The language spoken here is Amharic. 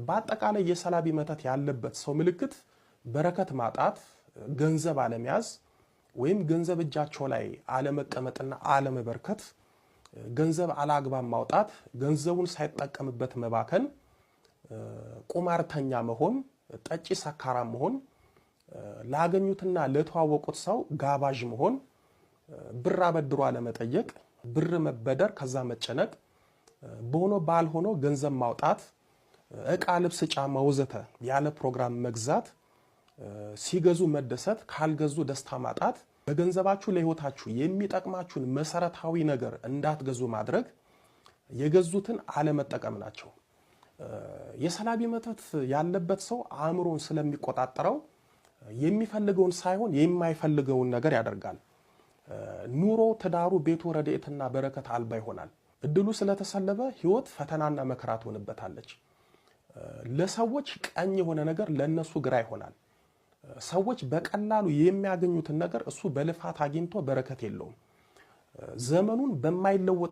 በአጠቃላይ የሰላቢ መተት ያለበት ሰው ምልክት በረከት ማጣት፣ ገንዘብ አለመያዝ ወይም ገንዘብ እጃቸው ላይ አለመቀመጥና አለመበርከት፣ ገንዘብ አላግባብ ማውጣት፣ ገንዘቡን ሳይጠቀምበት መባከን፣ ቁማርተኛ መሆን፣ ጠጪ ሰካራም መሆን፣ ላገኙትና ለተዋወቁት ሰው ጋባዥ መሆን፣ ብር አበድሮ አለመጠየቅ፣ ብር መበደር ከዛ መጨነቅ፣ በሆነ ባልሆነ ገንዘብ ማውጣት፣ እቃ ልብስ ጫማ ወዘተ ያለ ፕሮግራም መግዛት፣ ሲገዙ መደሰት ካልገዙ ደስታ ማጣት፣ በገንዘባችሁ ለህይወታችሁ የሚጠቅማችሁን መሰረታዊ ነገር እንዳትገዙ ማድረግ፣ የገዙትን አለመጠቀም ናቸው። የሰላቢ መተት ያለበት ሰው አእምሮን ስለሚቆጣጠረው የሚፈልገውን ሳይሆን የማይፈልገውን ነገር ያደርጋል። ኑሮ፣ ትዳሩ፣ ቤቱ ረድኤትና በረከት አልባ ይሆናል። እድሉ ስለተሰለበ ህይወት ፈተናና መከራ ትሆንበታለች። ለሰዎች ቀኝ የሆነ ነገር ለነሱ ግራ ይሆናል። ሰዎች በቀላሉ የሚያገኙትን ነገር እሱ በልፋት አግኝቶ በረከት የለውም። ዘመኑን በማይለወጥ